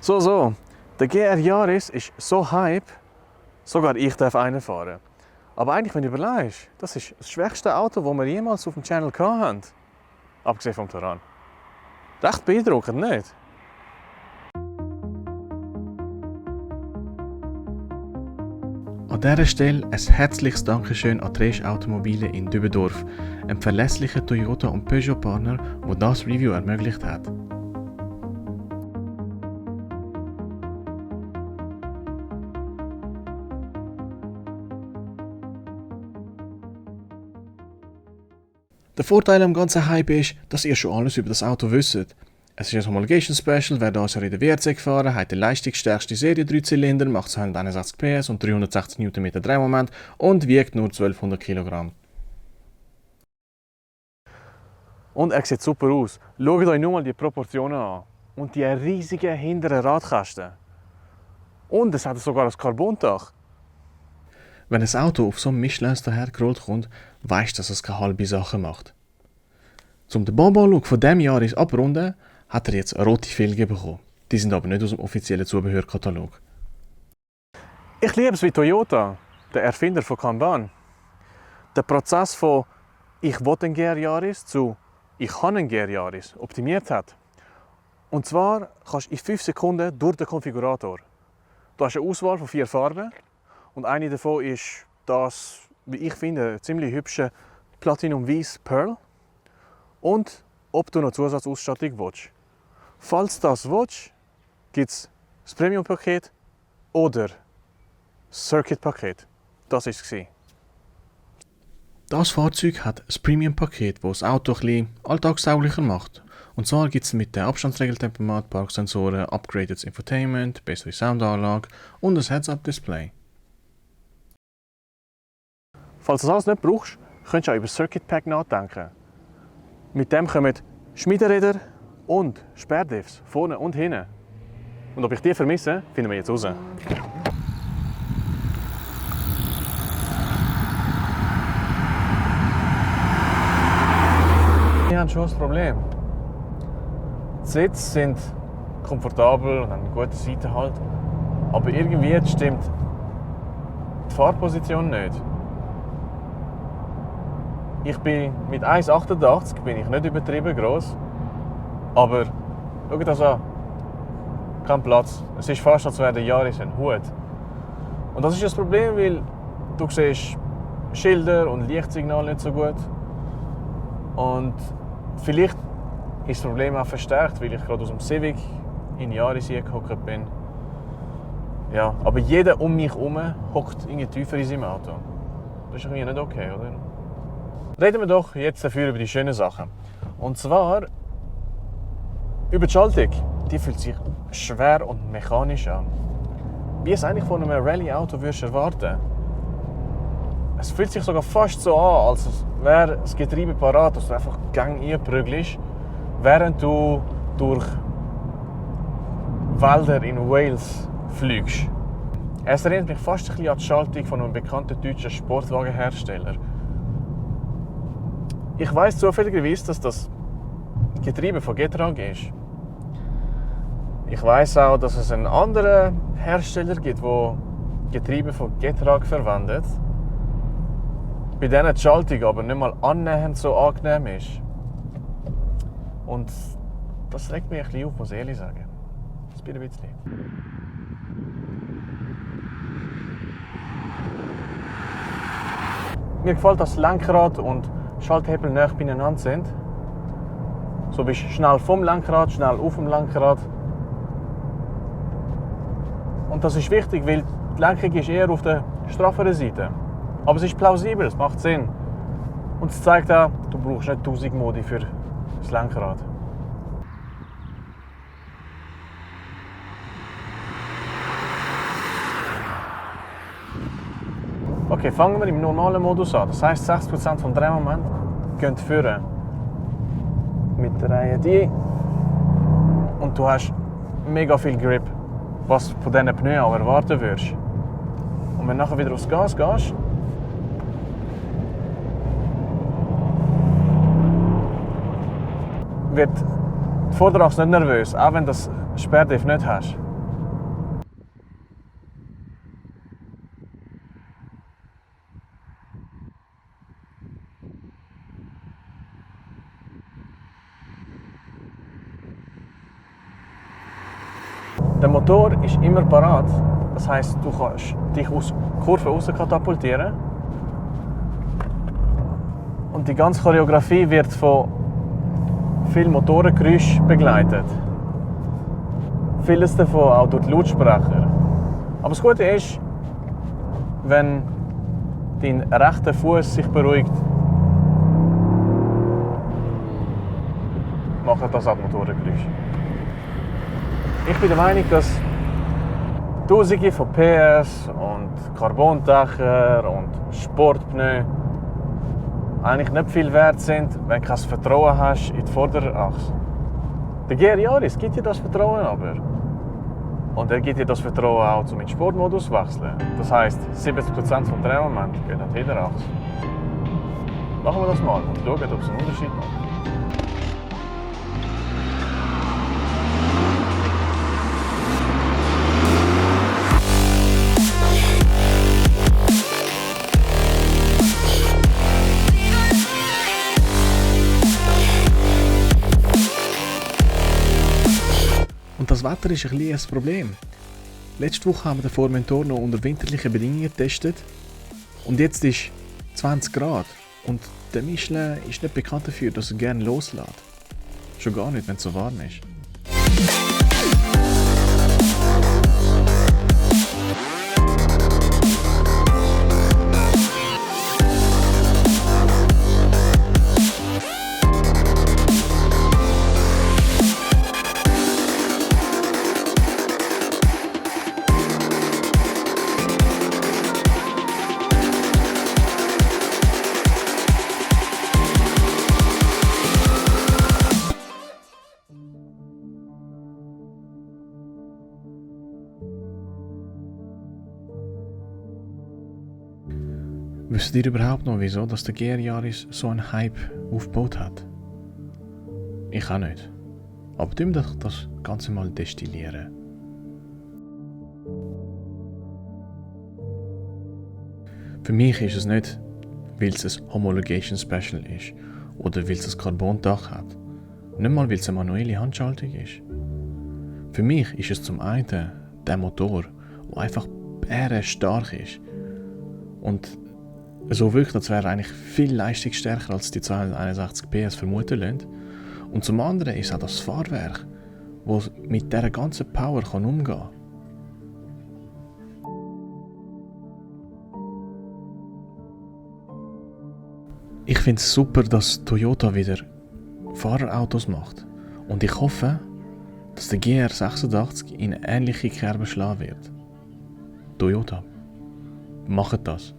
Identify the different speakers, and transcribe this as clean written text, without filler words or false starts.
Speaker 1: So, der GR Yaris ist so Hype, sogar ich darf einen fahren. Aber eigentlich, wenn du überlegst, das ist das schwächste Auto, das wir jemals auf dem Channel hatten. Abgesehen vom Touran. Recht beeindruckend, nicht? An dieser Stelle ein herzliches Dankeschön an Dresch Automobile in Dübendorf, einem verlässlichen Toyota- und Peugeot-Partner, der das Review ermöglicht hat. Der Vorteil am ganzen Hype ist, dass ihr schon alles über das Auto wisst. Es ist ein Homologation Special, wer das Jahr in der WRC gefahren hat, der leistungsstärkste Serie 3-Zylinder, macht 261 PS und 360 Nm Drehmoment und wiegt nur 1200 kg. Und er sieht super aus. Schaut euch nur mal die Proportionen an. Und die riesigen hinteren Radkasten. Und es hat sogar ein Carbondach. Wenn ein Auto auf so einem Michelin dahergerollt kommt, weisst du, dass es keine halbe Sache macht. Um den Bonbon-Look von diesem Jahr abzurunden, hat er jetzt rote Felgen bekommen. Die sind aber nicht aus dem offiziellen Zubehörkatalog. Ich liebe es wie Toyota, der Erfinder von Kanban. Der Prozess von «Ich will einen GR Yaris» zu «Ich habe einen GR Yaris» optimiert hat. Und zwar kannst du in 5 Sekunden durch den Konfigurator. Du hast eine Auswahl von 4 Farben und eine davon ist das, wie ich finde, ziemlich hübsche Platinum Weiß Pearl. Und ob du noch Zusatzausstattung willst. Falls du das willst, gibt es das Premium-Paket oder das Circuit-Paket. Das war es. Das Fahrzeug hat das Premium-Paket, das das Auto ein bisschen alltagstauglicher macht. Und zwar gibt es mit dem Abstandsregeltempomat, Parksensoren, upgradedes Infotainment, bessere Soundanlage und ein Heads-Up-Display. Falls du das alles nicht brauchst, könntest du auch über das Circuit Pack nachdenken. Mit dem kommen Schmiederäder und Sperrdiffs vorne und hinten. Und ob ich die vermisse, finden wir jetzt raus. Wir haben schon ein Problem. Die Sitze sind komfortabel und haben einen guten Seitenhalt. Aber irgendwie stimmt die Fahrposition nicht. Ich bin mit 1,88 bin ich nicht übertrieben gross. Aber schau das an. Kein Platz. Es ist fast, als wäre der Yaris ein Hut. Und das ist das Problem, weil du siehst Schilder und Lichtsignal nicht so gut. Und vielleicht ist das Problem auch verstärkt, weil ich gerade aus dem Civic in Yaris hingehockt bin. Ja, aber jeder um mich herum hockt irgendwie tiefer in seinem Auto. Das ist irgendwie nicht okay, oder? Reden wir doch jetzt dafür über die schönen Sachen. Und zwar über die Schaltung. Die fühlt sich schwer und mechanisch an. Wie es eigentlich von einem Rallye-Auto würdest erwarten. Es fühlt sich sogar fast so an, als wäre das Getriebe parat, dass du einfach Gang einprügelst, während du durch Wälder in Wales fliegst. Es erinnert mich fast ein bisschen an die Schaltung von einem bekannten deutschen Sportwagenhersteller. Ich weiss zufälligerweise, dass das Getriebe von Getrag ist. Ich weiss auch, dass es einen anderen Hersteller gibt, der Getriebe von Getrag verwendet. Bei denen die Schaltung aber nicht mal annähernd so angenehm ist. Und das regt mich ein bisschen auf, muss ich ehrlich sagen. Das bin ein bisschen. Mir gefällt, dass das Lenkrad und Schalthebel nah beieinander sind. So bist du schnell vom Lenkrad, schnell auf dem Lenkrad. Und das ist wichtig, weil die Lenkung ist eher auf der strafferen Seite. Aber es ist plausibel, es macht Sinn. Und es zeigt auch, du brauchst nicht 1000 Modi für das Lenkrad. Okay, fangen wir im normalen Modus an. Das heisst, 60% vom Drehmoment gehen führen. Mit der Reihe die. Und du hast mega viel Grip, was du von diesen Pneus auch erwarten würdest. Und wenn du nachher wieder aufs Gas gehst, wird die Vorderachse nicht nervös, auch wenn du das Sperrdiff nicht hast. Der Motor ist immer parat. Das heisst, du kannst dich aus Kurven raus katapultieren. Und die ganze Choreografie wird von vielen Motorengeräuschen begleitet. Vieles davon auch durch die Lautsprecher. Aber das Gute ist, wenn dein rechter Fuß sich beruhigt, macht das auch Motorengeräusche. Ich bin der Meinung, dass Tausende von PS und Carbondächer und Sportpneu eigentlich nicht viel wert sind, wenn du kein Vertrauen hast in die Vorderachse. Der GR Yaris gibt dir das Vertrauen aber. Und er gibt dir das Vertrauen auch, um in den Sportmodus zu wechseln. Das heisst, 70% vom Drehmoment geht an die Hinterachse. Machen wir das mal und schauen, ob es einen Unterschied macht. Und das Wetter ist ein bisschen ein Problem. Letzte Woche haben wir den Formentor noch unter winterlichen Bedingungen getestet. Und jetzt ist 20 Grad. Und der Michelin ist nicht bekannt dafür, dass er gerne loslässt. Schon gar nicht, wenn es so warm ist. Wisst ihr überhaupt noch, wieso dass der GR Yaris so einen Hype aufgebaut hat? Ich auch nicht. Aber tun wir das Ganze mal destillieren. Für mich ist es nicht, weil es ein Homologation Special ist oder weil es ein Carbondach hat. Nicht mal, weil es eine manuelle Handschaltung ist. Für mich ist es zum einen der Motor, der einfach stark ist. Und so wirkt, als wäre er eigentlich viel leistungsstärker als die 261 PS vermuten lassen. Und zum anderen ist auch das Fahrwerk, das mit dieser ganzen Power umgehen kann. Ich finde es super, dass Toyota wieder Fahrerautos macht. Und ich hoffe, dass der GR86 in eine ähnliche Kerbe schlagen wird. Toyota, macht das!